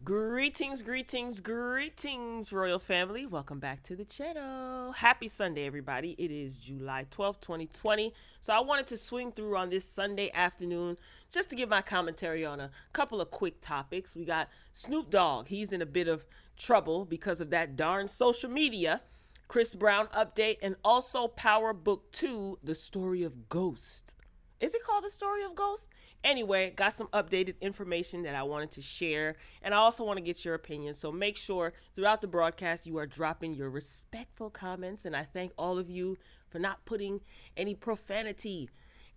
Greetings, greetings, greetings, royal family. Welcome back to the channel. Happy Sunday, everybody. It is July 12th, 2020. So I wanted to swing through on this Sunday afternoon just to give my commentary on a couple of quick topics. We got Snoop Dogg. He's in a bit of trouble because of that darn social media. Chris Brown update, and also Power Book 2, The Story of Ghost. Is it called The Story of Ghost? Anyway, got some updated information that I wanted to share, and I also want to get your opinion. So make sure throughout the broadcast you are dropping your respectful comments, and I thank all of you for not putting any profanity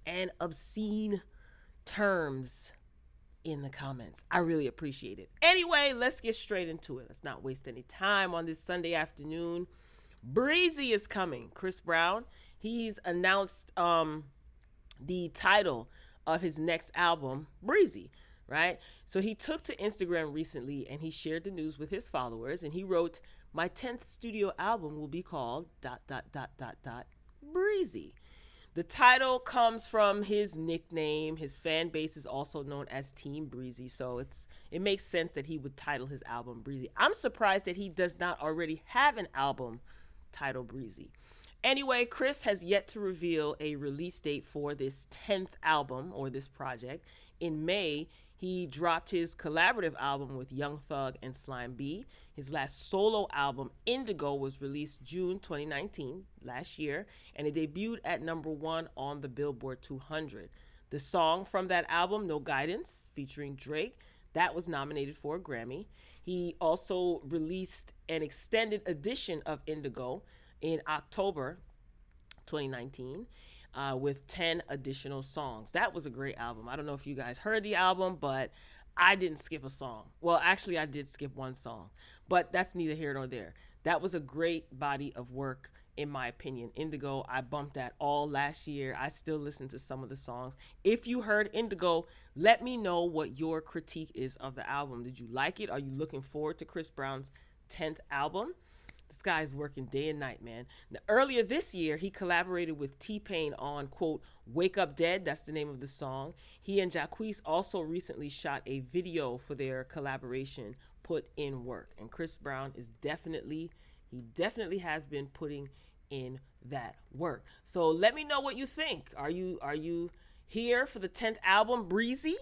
and obscene terms in the comments. I really appreciate it. Anyway, let's get straight into it. Let's not waste any time on this Sunday afternoon. Breezy is coming. Chris Brown, he's announced the title of his next album, Breezy, right? So he took to Instagram recently and he shared the news with his followers, and he wrote, "My 10th studio album will be called ... Breezy." The title comes from his nickname. His fan base is also known as Team Breezy, so it makes sense that he would title his album Breezy. I'm surprised that he does not already have an album titled Breezy. Anyway, Chris has yet to reveal a release date for this 10th album or this project. In May, he dropped his collaborative album with Young Thug and Slime B. His last solo album, Indigo, was released June 2019, last year, and it debuted at #1 on the Billboard 200. The song from that album, No Guidance, featuring Drake, that was nominated for a Grammy. He also released an extended edition of Indigo in October 2019 with 10 additional songs. That was a great album. I don't know if you guys heard the album, but I didn't skip a song. Well, actually, I did skip one song, but that's neither here nor there. That was a great body of work, in my opinion. Indigo, I bumped that all last year. I still listen to some of the songs. If you heard Indigo, let me know what your critique is of the album. Did you like it? Are you looking forward to Chris Brown's 10th album? This guy's working day and night, man. Now, earlier this year, he collaborated with T-Pain on, quote, Wake Up Dead. That's the name of the song. He and Jacquees also recently shot a video for their collaboration, Put in Work. And Chris Brown is definitely has been putting in that work. So let me know what you think. Are you here for the 10th album, Breezy?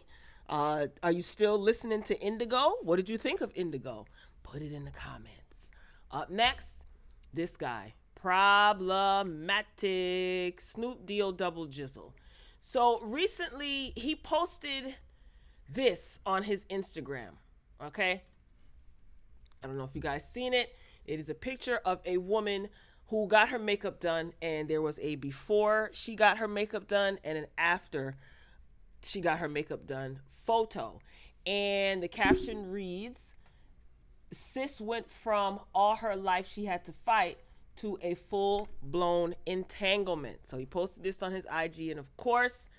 Are you still listening to Indigo? What did you think of Indigo? Put it in the comments. Up next, this guy, problematic, Snoop Deal Double Jizzle. So recently, he posted this on his Instagram, okay? I don't know if you guys seen it. It is a picture of a woman who got her makeup done, and there was a before she got her makeup done and an after she got her makeup done photo. And the caption reads, "Sis went from all her life she had to fight to a full-blown entanglement." So he posted this on his IG, and of course,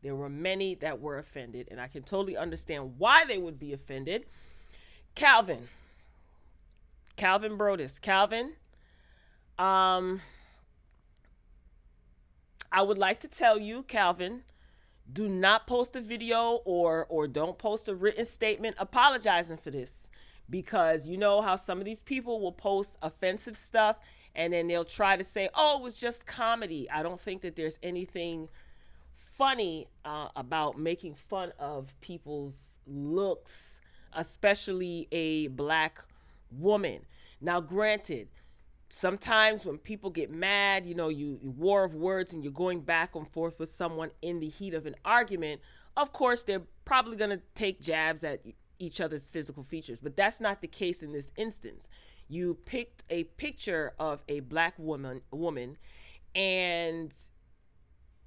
there were many that were offended, and I can totally understand why they would be offended. Calvin Brodus. Calvin, I would like to tell you, Calvin, do not post a video or don't post a written statement apologizing for this. Because you know how some of these people will post offensive stuff and then they'll try to say, oh, it was just comedy. I don't think that there's anything funny about making fun of people's looks, especially a black woman. Now, granted, sometimes when people get mad, you war of words and you're going back and forth with someone in the heat of an argument, of course, they're probably going to take jabs at each other's physical features, but that's not the case in this instance. You picked a picture of a black woman, and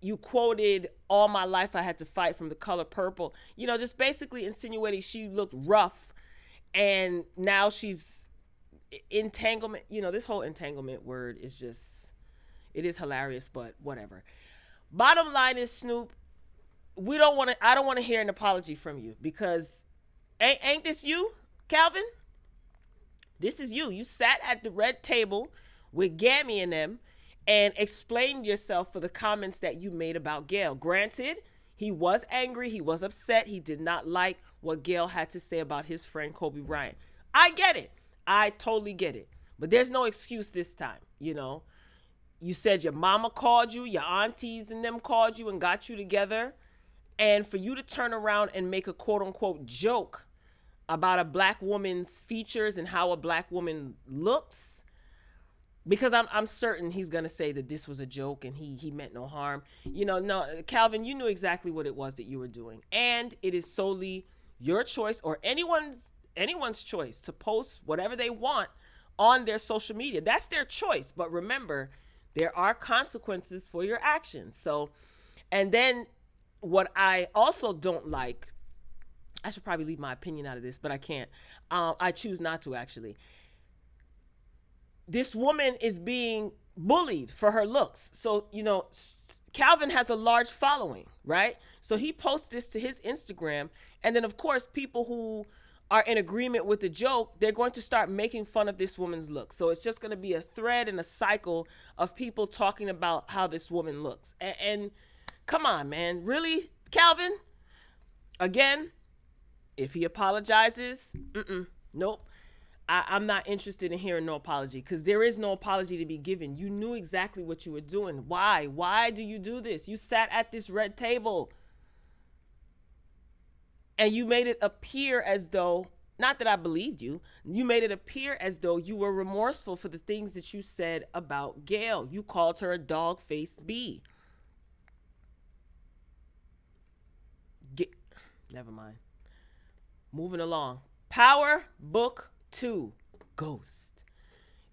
you quoted, "All my life I had to fight from the color purple." Just basically insinuating she looked rough, and now she's entanglement. This whole entanglement word is it is hilarious, but whatever. Bottom line is, Snoop, I don't want to hear an apology from you, because Ain't this you, Calvin? This is you. You sat at the red table with Gammy and them and explained yourself for the comments that you made about Gayle. Granted, he was angry. He was upset. He did not like what Gail had to say about his friend Kobe Bryant. I get it. I totally get it. But there's no excuse this time, you know. You said your mama called you, your aunties and them called you and got you together. And for you to turn around and make a quote unquote joke about a black woman's features and how a black woman looks, because I'm certain he's going to say that this was a joke and he meant no harm. You know, no, Calvin, you knew exactly what it was that you were doing. And it is solely your choice or anyone's choice to post whatever they want on their social media. That's their choice. But remember, there are consequences for your actions. So, and then what I also don't like, I should probably leave my opinion out of this, but I can't. I choose not to, actually. This woman is being bullied for her looks. So, you know, Calvin has a large following, right? So he posts this to his Instagram. And then, of course, people who are in agreement with the joke, they're going to start making fun of this woman's look. So it's just going to be a thread and a cycle of people talking about how this woman looks. And come on, man. Really, Calvin? Again, if he apologizes, nope. I'm not interested in hearing no apology, because there is no apology to be given. You knew exactly what you were doing. Why? Why do you do this? You sat at this red table and you made it appear as though, not that I believed you, you made it appear as though you were remorseful for the things that you said about Gail. You called her a dog-faced bee. Never mind. Moving along. Power Book 2, Ghost.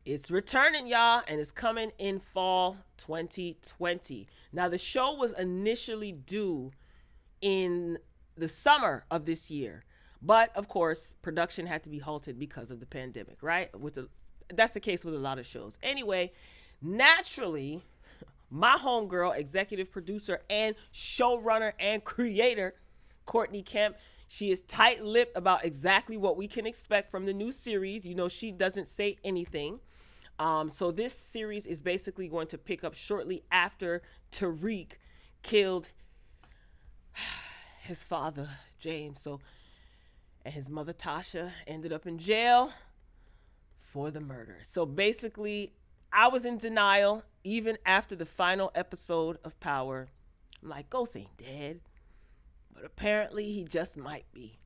It's returning, y'all, and it's coming in fall 2020. Now, the show was initially due in the summer of this year, but of course, production had to be halted because of the pandemic, right? That's the case with a lot of shows. Anyway, naturally, my homegirl, executive producer and showrunner and creator, Courtney Kemp, she is tight-lipped about exactly what we can expect from the new series. You know, she doesn't say anything. So this series is basically going to pick up shortly after Tariq killed his father, James. And his mother, Tasha, ended up in jail for the murder. So basically, I was in denial even after the final episode of Power. I'm like, Ghost ain't dead. But apparently he just might be.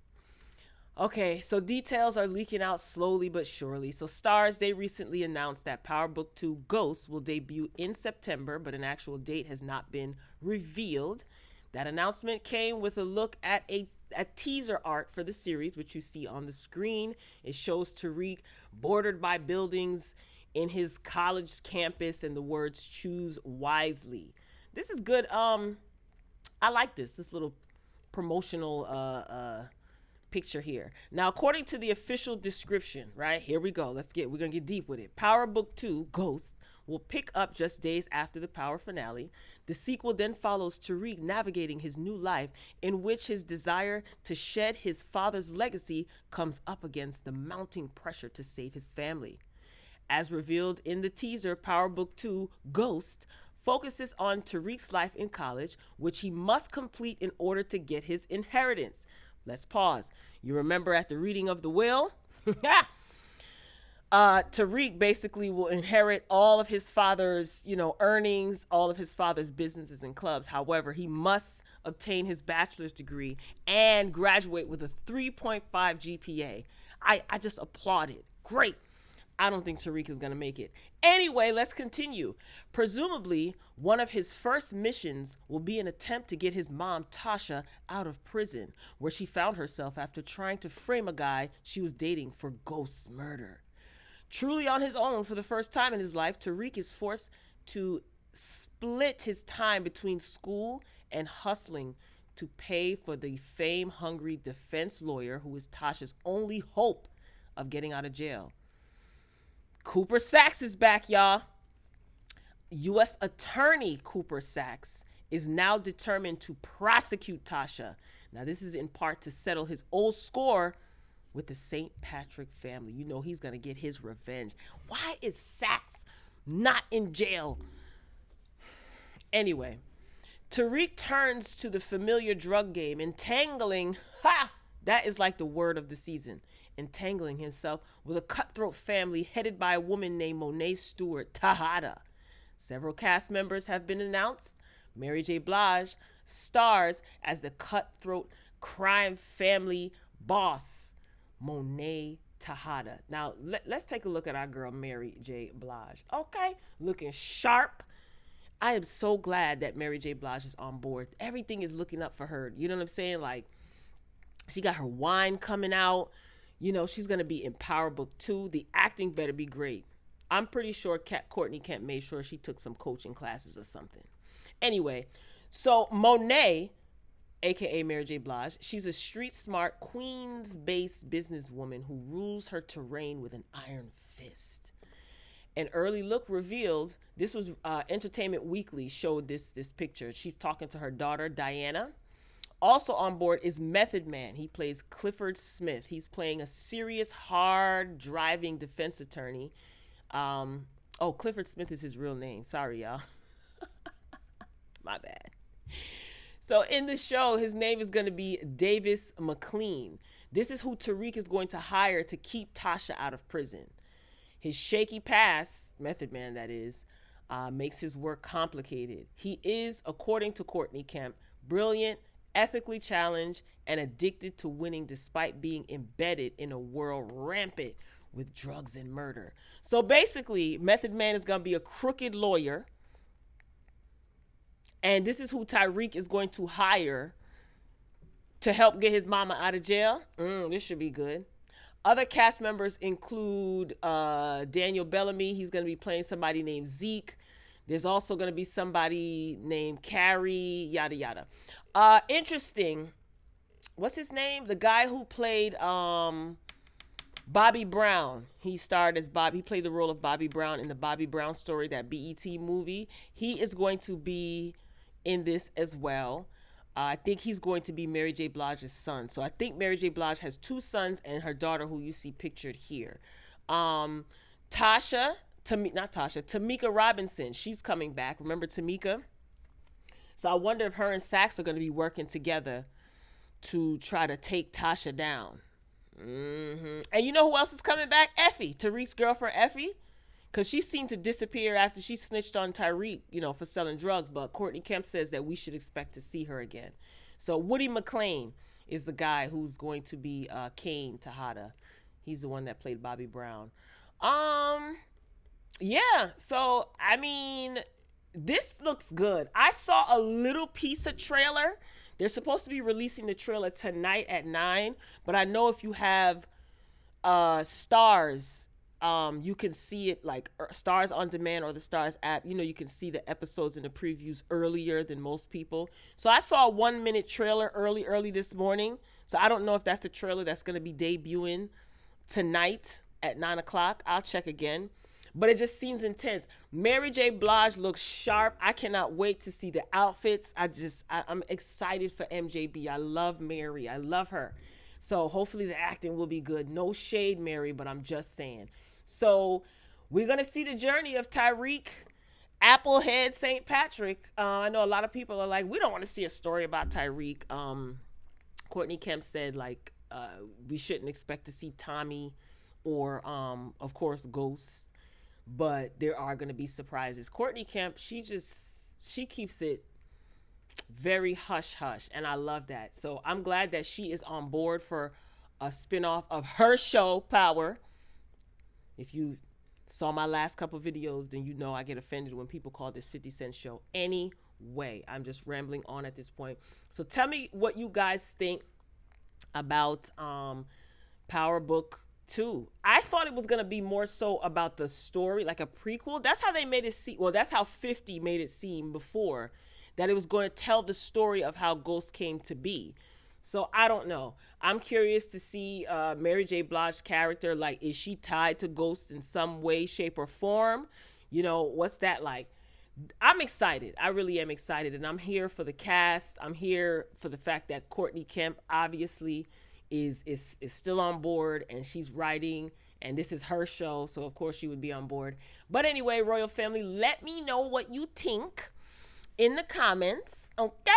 Okay, so details are leaking out slowly but surely. So Starz, they recently announced that Power Book 2 Ghost will debut in September, but an actual date has not been revealed. That announcement came with a look at a teaser art for the series, which you see on the screen. It shows Tariq bordered by buildings in his college campus and the words "choose wisely." This is good. I like this little promotional picture here. Now, according to the official description, right, here we go. We're gonna get deep with it. Power Book 2 Ghost will pick up just days after the Power finale. The sequel then follows Tariq navigating his new life, in which his desire to shed his father's legacy comes up against the mounting pressure to save his family. As revealed in the teaser, Power Book 2 Ghost focuses on Tariq's life in college, which he must complete in order to get his inheritance. Let's pause. You remember at the reading of the will? Tariq basically will inherit all of his father's, earnings, all of his father's businesses and clubs. However, he must obtain his bachelor's degree and graduate with a 3.5 GPA. I just applaud it. Great. I don't think Tariq is going to make it. Anyway, let's continue. Presumably, one of his first missions will be an attempt to get his mom, Tasha, out of prison, where she found herself after trying to frame a guy she was dating for ghost murder. Truly on his own for the first time in his life, Tariq is forced to split his time between school and hustling to pay for the fame-hungry defense lawyer who is Tasha's only hope of getting out of jail. Cooper Saxe is back, y'all. U.S. Attorney Cooper Saxe is now determined to prosecute Tasha. Now, this is in part to settle his old score with the St. Patrick family. You know he's going to get his revenge. Why is Saxe not in jail? Anyway, Tariq turns to the familiar drug game, entangling That is like the word of the season. Entangling himself with a cutthroat family headed by a woman named Monet Stewart Tejada. Several cast members have been announced. Mary J. Blige stars as the cutthroat crime family boss, Monet Tejada. Now, let's take a look at our girl, Mary J. Blige. Okay, looking sharp. I am so glad that Mary J. Blige is on board. Everything is looking up for her. You know what I'm saying? Like, she got her wine coming out. You know, she's going to be in Power Book 2. The acting better be great. I'm pretty sure Courtney Kemp made sure she took some coaching classes or something. Anyway, so Monet, aka Mary J. Blige, she's a street smart, Queens-based businesswoman who rules her terrain with an iron fist. An early look revealed, this was Entertainment Weekly showed this picture. She's talking to her daughter, Diana. Also on board is Method Man. He plays Clifford Smith. He's playing a serious, hard-driving defense attorney. Clifford Smith is his real name. Sorry, y'all. My bad. So in the show, his name is going to be Davis McLean. This is who Tariq is going to hire to keep Tasha out of prison. His shaky past, Method Man that is, makes his work complicated. He is, according to Courtney Kemp, brilliant, ethically challenged, and addicted to winning despite being embedded in a world rampant with drugs and murder. So basically, Method Man is going to be a crooked lawyer. And this is who Tariq is going to hire to help get his mama out of jail. This should be good. Other cast members include Daniel Bellamy. He's going to be playing somebody named Zeke. There's also going to be somebody named Carrie, yada, yada. Interesting. What's his name? The guy who played Bobby Brown. He starred as Bob. He played the role of Bobby Brown in the Bobby Brown Story, that BET movie. He is going to be in this as well. I think he's going to be Mary J. Blige's son. So I think Mary J. Blige has two sons and her daughter, who you see pictured here. Tamika Robinson, she's coming back. Remember Tamika? So I wonder if her and Sax are going to be working together to try to take Tasha down. And you know who else is coming back? Effie, Tariq's girlfriend Effie. Because she seemed to disappear after she snitched on Tariq, for selling drugs. But Courtney Kemp says that we should expect to see her again. So Woody McClain is the guy who's going to be Kane Tejada. He's the one that played Bobby Brown. Yeah. So, I mean, this looks good. I saw a little piece of trailer. They're supposed to be releasing the trailer tonight at 9. But I know if you have Stars, you can see it like Stars on Demand or the Stars app. You can see the episodes and the previews earlier than most people. So I saw a 1-minute trailer early this morning. So I don't know if that's the trailer that's going to be debuting tonight at 9 o'clock. I'll check again. But it just seems intense. Mary J. Blige looks sharp. I cannot wait to see the outfits. I'm excited for MJB. I love Mary. I love her. So hopefully the acting will be good. No shade, Mary, but I'm just saying. So we're going to see the journey of Tariq, Applehead St. Patrick. I know a lot of people are like, we don't want to see a story about Tariq. Courtney Kemp said, we shouldn't expect to see Tommy or, of course, Ghost. But there are going to be surprises. Courtney Kemp, she keeps it very hush-hush, and I love that. So I'm glad that she is on board for a spinoff of her show, Power. If you saw my last couple videos, then you know I get offended when people call this 50 Cent show. Anyway, I'm just rambling on at this point. So tell me what you guys think about Power Book 2. I thought it was going to be more so about the story, like a prequel. That's how they made it seem. Well, that's how 50 made it seem before, that it was going to tell the story of how Ghost came to be. So I don't know. I'm curious to see Mary J. Blige's character. Like, is she tied to Ghost in some way, shape, or form? What's that like? I'm excited. I really am excited. And I'm here for the cast. I'm here for the fact that Courtney Kemp obviously is still on board, and she's writing, and this is her show. So, of course, she would be on board. But anyway, Royal Family, let me know what you think. in the comments, okay?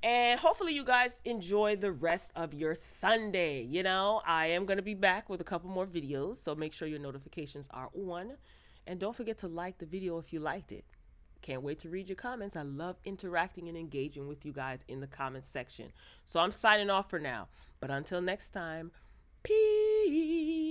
And hopefully you guys enjoy the rest of your Sunday. You know, I am going to be back with a couple more videos, so make sure your notifications are on. And don't forget to like the video if you liked it. Can't wait to read your comments. I love interacting and engaging with you guys in the comments section. So I'm signing off for now. But until next time, peace.